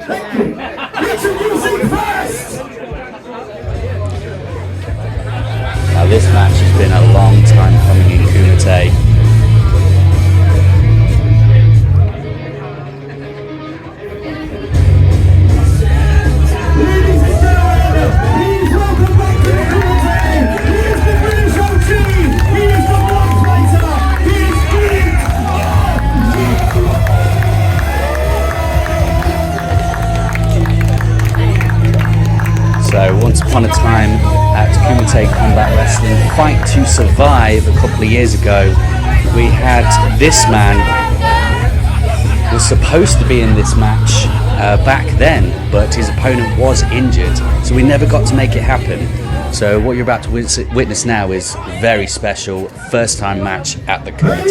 Now this match has been a long time coming in Kumite. So once upon a time at Kumite Combat Wrestling Fight to Survive a couple of years ago, we had this man was supposed to be in this match back then, but his opponent was injured, so we never got to make it happen. So what you're about to witness now is a very special first time match at the Kumite.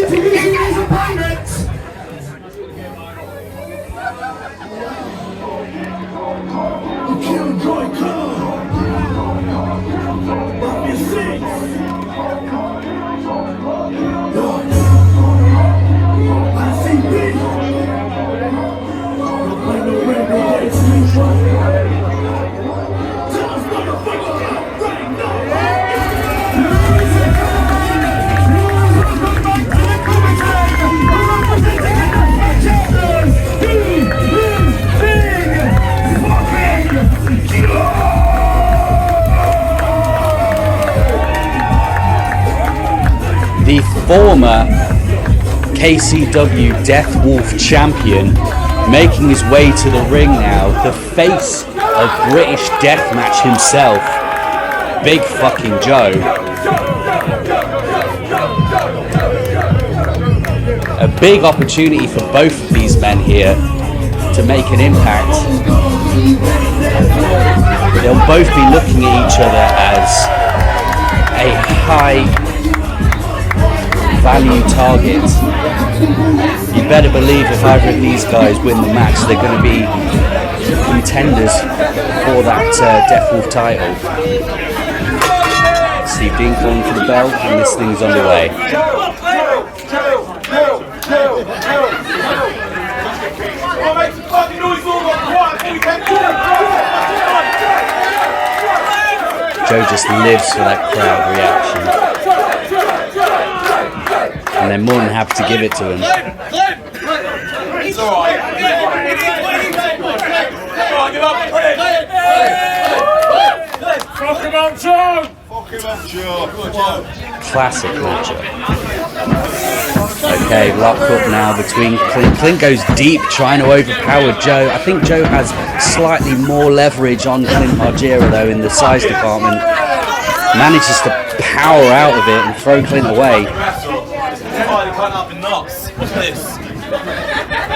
The former KCW Death Wolf champion, making his way to the ring now, the face of British Deathmatch himself, Big fucking Joe. A big opportunity for both of these men here to make an impact. They'll both be looking at each other as a high value target. You better believe if either of these guys win the match, they're going to be contenders for that Death Wolf title. Steve Dean calling for the bell, and this thing's underway. Joe just lives for that crowd reaction, and they're more than happy to give it to him. It's alright. Fuck him up, Joe! Fuck him up, Joe! Classic culture. Okay, lock up now between Clint. Clint goes deep, trying to overpower Joe. I think Joe has slightly more leverage on Clint Margera though in the size department. Manages to power out of it and throw Clint away.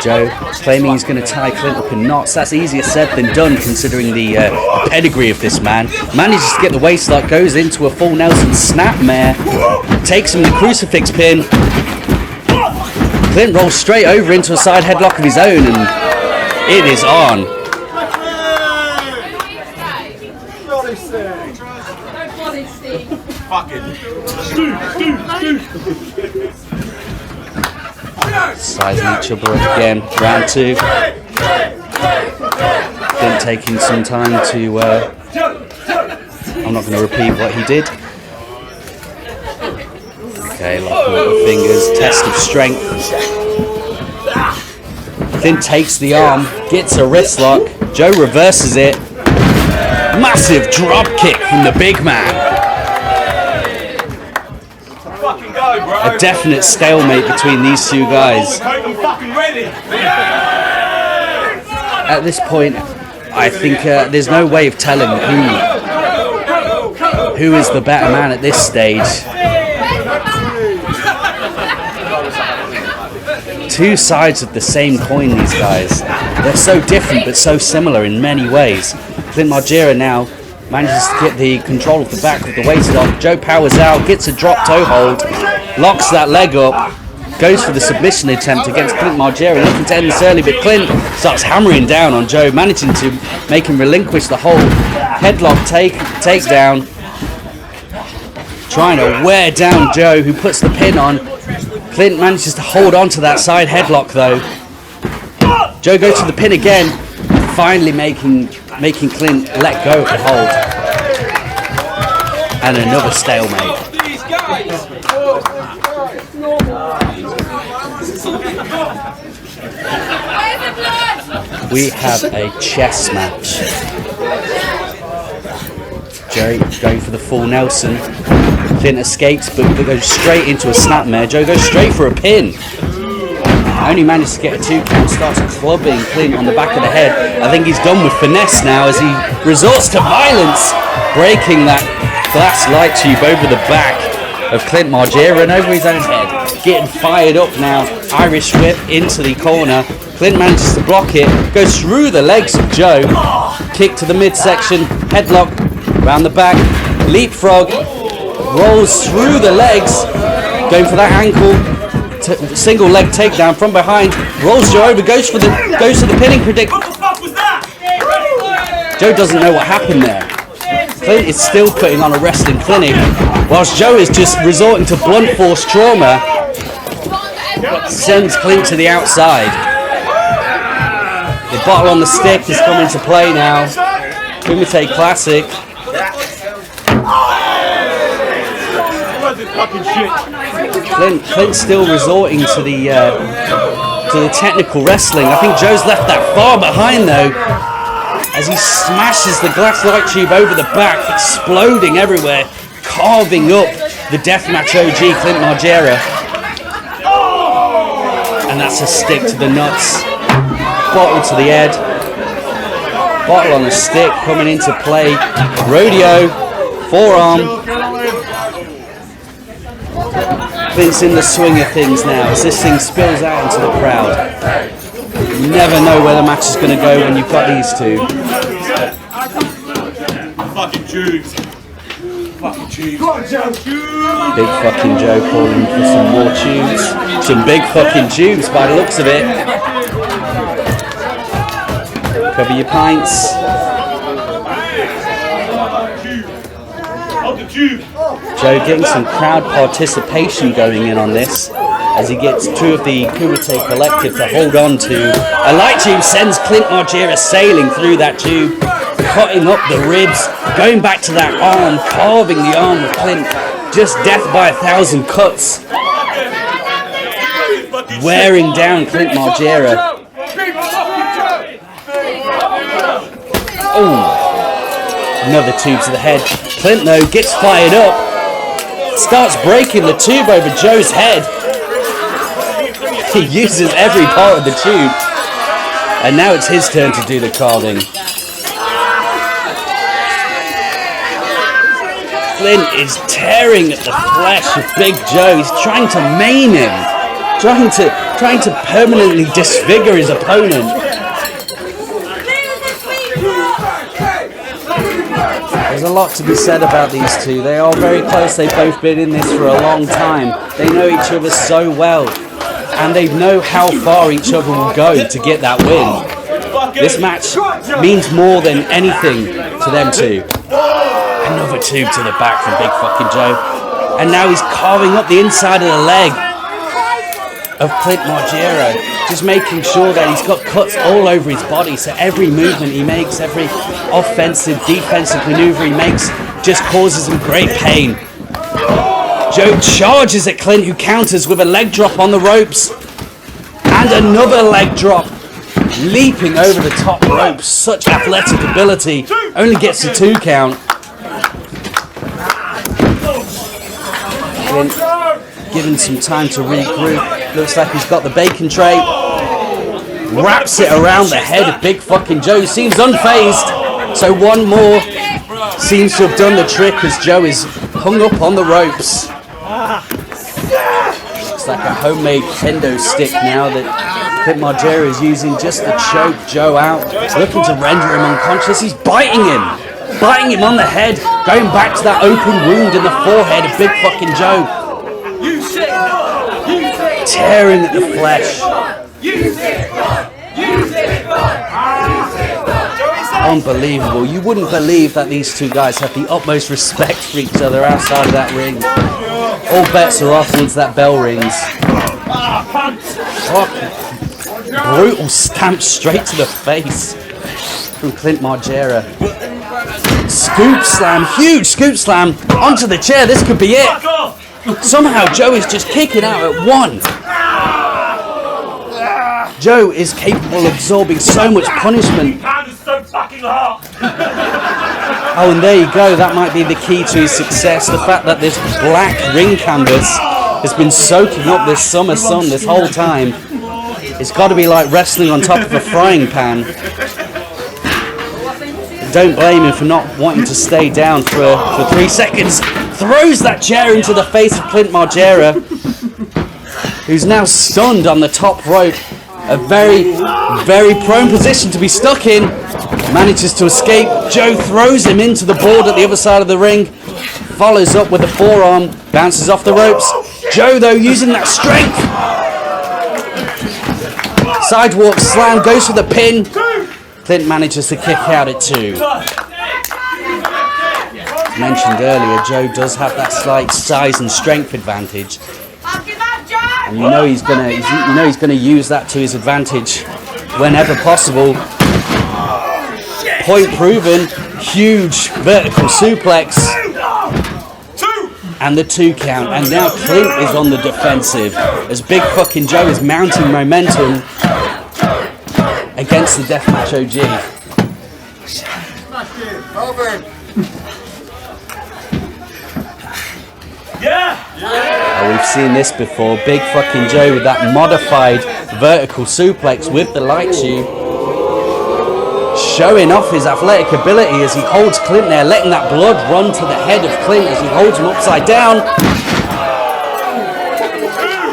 Joe claiming he's going to tie Clint up in knots. That's easier said than done considering the pedigree of this man. Manages to get the waist lock, goes into a full Nelson snapmare, takes him the crucifix pin. Clint rolls straight over into a side headlock of his own, and it is on. Sizing each other up again. Round two. Clint taking some time to. I'm not going to repeat what he did. Okay, locking up the fingers. Test of strength. Clint takes the arm, gets a wrist lock. Joe reverses it. Massive drop kick from the big man. A definite stalemate between these two guys. At this point, I think there's no way of telling who is the better man at this stage. Two sides of the same coin, these guys. They're so different but so similar in many ways. Clint Margera now manages to get the control of the back with the waist lock. Joe powers out, gets a drop toe hold, locks that leg up, goes for the submission attempt against Clint Margera, looking to end this early, but Clint starts hammering down on Joe, managing to make him relinquish the hold. Headlock takedown, trying to wear down Joe, who puts the pin on. Clint manages to hold on to that side headlock though. Joe goes to the pin again, finally making Clint let go of the hold. And another stalemate. We have a chess match. Joe going for the full Nelson. Clint escapes, but goes straight into a snapmare. Joe goes straight for a pin. Only managed to get a 2 count, starts clubbing Clint on the back of the head. I think he's done with finesse now as he resorts to violence, breaking that glass light tube over the back of Clint Margera and over his own head. Getting fired up now. Irish whip into the corner. Clint manages to block it, goes through the legs of Joe. Kick to the midsection, headlock around the back, leapfrog, rolls through the legs, going for that ankle. Single leg takedown from behind, rolls Joe over, goes to the pinning predict. What the fuck was that? Joe doesn't know what happened there. Clint is still putting on a wrestling clinic, whilst Joe is just resorting to blunt force trauma. Sends Clint to the outside. The bottle on the stick is coming to play now. Kumite Classic. Clint's still resorting to the technical wrestling. I think Joe's left that far behind though, as he smashes the glass light tube over the back, exploding everywhere, carving up the deathmatch OG Clint Margera. And that's a stick to the nuts, bottle to the head, bottle on a stick coming into play, rodeo, forearm. Clint's in the swing of things now as this thing spills out into the crowd. You never know where the match is going to go when you've got these two. Fucking tubes. Fucking tubes. Big fucking Joe calling for some more tubes. Some big fucking tubes by the looks of it. Cover your pints. Joe getting some crowd participation going in on this as he gets 2 of the Kumite collective to hold on to. A light tube sends Clint Margera sailing through that tube, cutting up the ribs, going back to that arm, carving the arm of Clint. Just death by 1,000 cuts. Wearing down Clint Margera. Oh, another tube to the head. Clint though gets fired up, starts breaking the tube over Joe's head. He uses every part of the tube, and now it's his turn to do the carving. Clint is tearing at the flesh of Big Joe. He's trying to maim him, trying to permanently disfigure his opponent. There's a lot to be said about these two. They are very close. They've both been in this for a long time. They know each other so well, and they know how far each other will go to get that win. This match means more than anything to them two. Another tube to the back from Big fucking Joe, and now he's carving up the inside of the leg of Clint Margera, just making sure that he's got cuts all over his body, so every movement he makes, every offensive, defensive maneuver he makes just causes him great pain. Joe charges at Clint, who counters with a leg drop on the ropes, and another leg drop, leaping over the top ropes. Such athletic ability, only gets a 2 count. Clint given some time to regroup. Looks like he's got the bacon tray. Wraps it around the head of Big fucking Joe. Seems unfazed. So one more seems to have done the trick as Joe is hung up on the ropes. Looks like a homemade kendo stick now that Clint Margera is using just to choke Joe out. Looking to render him unconscious. He's biting him on the head. Going back to that open wound in the forehead of Big fucking Joe. Tearing at the flesh. Unbelievable. You wouldn't believe that these two guys have the utmost respect for each other outside of that ring. All bets are off once that bell rings. Brutal stamp straight to the face. from Clint Margera. Scoop slam, huge scoop slam onto the chair. This could be it. Somehow Joe is just kicking out at one. Joe is capable of absorbing so much punishment. Oh, and there you go. That might be the key to his success. The fact that this black ring canvas has been soaking up this summer sun this whole time. It's got to be like wrestling on top of a frying pan. Don't blame him for not wanting to stay down for 3 seconds. Throws that chair into the face of Clint Margera, who's now stunned on the top rope. A very, very prone position to be stuck in. Manages to escape. Joe throws him into the board at the other side of the ring. Follows up with a forearm. Bounces off the ropes. Joe, though, using that strength. Sidewalk slam. Goes for the pin. Clint manages to kick out at 2. As mentioned earlier, Joe does have that slight size and strength advantage. And you know he's gonna use that to his advantage whenever possible. Point proven, huge vertical suplex, and the 2 count. And now Clint is on the defensive as Big fucking Joe is mounting momentum against the Deathmatch OG. Oh, we've seen this before. Big fucking Joe with that modified vertical suplex with the light tube. Showing off his athletic ability as he holds Clint there, letting that blood run to the head of Clint as he holds him upside down.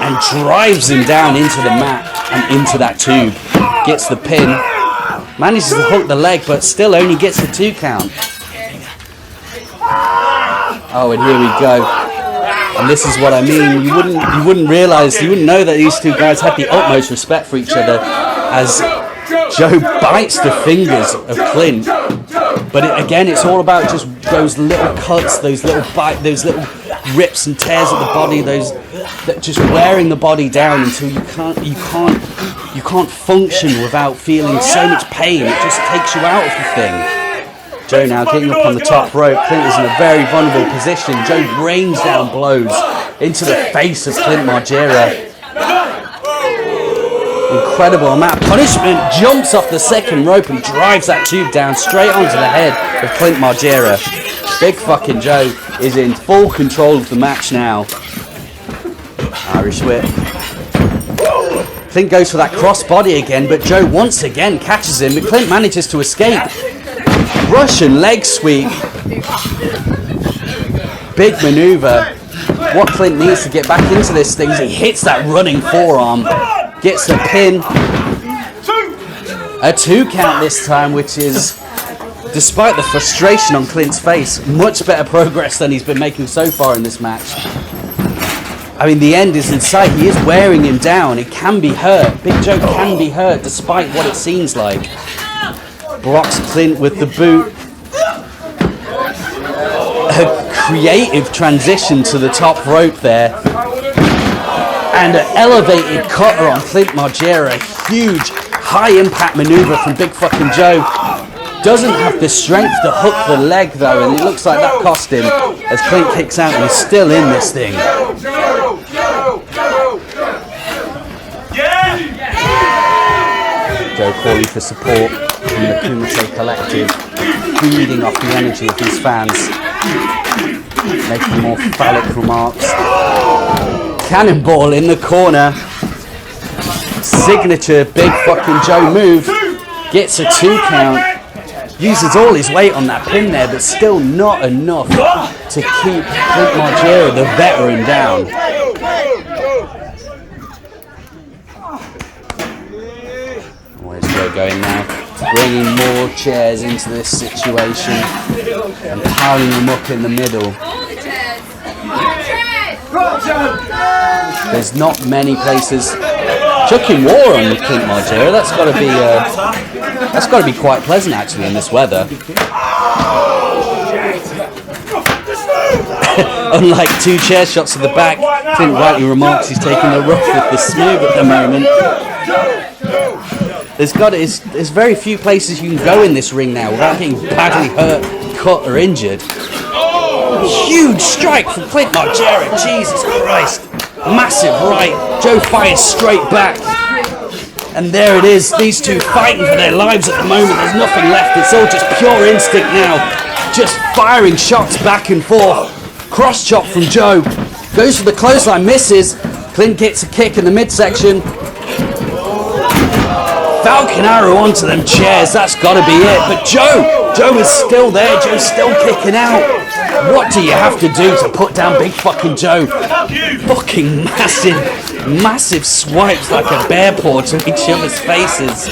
And drives him down into the mat and into that tube. Gets the pin. Manages to hook the leg, but still only gets the 2 count. Oh, and here we go. And this is what I mean. You wouldn't realize, you wouldn't know that these 2 guys had the utmost respect for each other as Joe bites the fingers of Clint. But again, it's all about just those little cuts, those little rips and tears at the body, that just wearing the body down until you can't function without feeling so much pain. It just takes you out of the thing. Joe now getting up on the top rope. Clint is in a very vulnerable position. Joe rains down blows into the face of Clint Margera. Incredible amount of punishment. Jumps off the second rope and drives that tube down straight onto the head of Clint Margera. Big fucking Joe is in full control of the match now. Irish whip. Clint goes for that crossbody again, but Joe once again catches him, but Clint manages to escape. Russian leg sweep. Big maneuver. What Clint needs to get back into this thing is he hits that running forearm. Gets the pin. A 2 count this time, which is, despite the frustration on Clint's face, much better progress than he's been making so far in this match. I mean, the end is in sight. He is wearing him down. It can be hurt. Big Joe can be hurt despite what it seems like. Blocks Clint with the boot. A creative transition to the top rope there. And an elevated cutter on Clint Margera. Huge, high impact maneuver from Big fucking Joe. Doesn't have the strength to hook the leg though, and it looks like that cost him as Clint kicks out and he's still in this thing. Joe calling for support from the Kumite Collective, feeding off the energy of his fans, making more phallic remarks. Cannonball in the corner. Signature Big fucking Joe move. Gets a 2 count. Uses all his weight on that pin there, but still not enough to keep Clint Margera, the veteran, down. Where's Joe going now? Bringing more chairs into this situation and piling them up in the middle. There's not many places. Chucking war on Clint Margera. That's got to be quite pleasant actually in this weather. Unlike 2 chair shots to the back, Clint rightly remarks he's taking the rough with the smooth at the moment. There's very few places you can go in this ring now without getting badly hurt, cut, or injured. Huge strike from Clint Margera. Jesus Christ. Massive right. Joe fires straight back. And there it is. These two fighting for their lives at the moment. There's nothing left. It's all just pure instinct now. Just firing shots back and forth. Cross chop from Joe. Goes for the clothesline. Misses. Clint gets a kick in the midsection. Falcon arrow onto them chairs. That's got to be it. But Joe is still there. Joe's still kicking out. What do you have to do to put down big fucking Joe? Fucking massive swipes like a bear paw to each other's faces.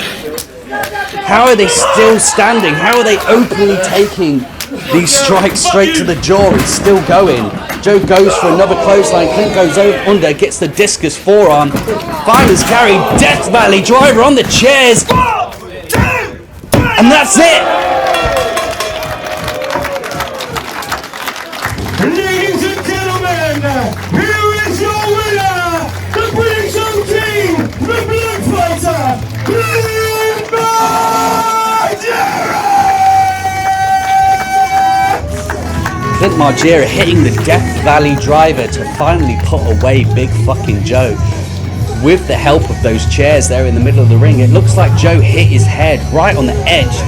How are they still standing? How are they openly taking these strikes straight to the jaw? It's still going. Joe goes for another clothesline. Clint goes under, gets the discus forearm. Finds carry, Death Valley driver on the chairs. And that's it. Ladies and gentlemen, here is your winner, the British team, the Blood Fighter, Clint Margera! Clint Margera hitting the Death Valley driver to finally put away big fucking Joe. With the help of those chairs there in the middle of the ring, it looks like Joe hit his head right on the edge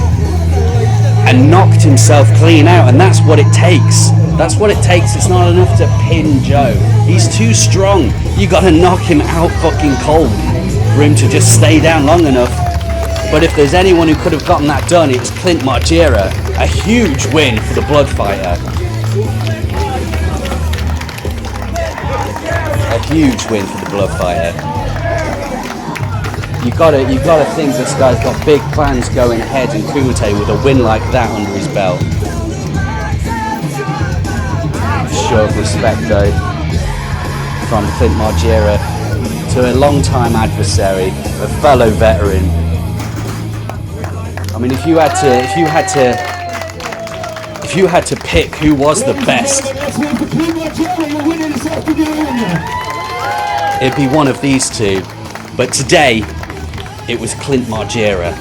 and knocked himself clean out, and that's what it takes. That's what it takes. It's not enough to pin Joe. He's too strong. You gotta knock him out fucking cold for him to just stay down long enough. But if there's anyone who could have gotten that done, it's Clint Margera. A huge win for the Blood Fighter. A huge win for the Blood Fighter. You gotta think this guy's got big plans going ahead in Kumite with a win like that under his belt. Show of respect though from Clint Margera to a long-time adversary, a fellow veteran. I mean, if you had to pick who was the best, it'd be one of these two. But today, it was Clint Margera.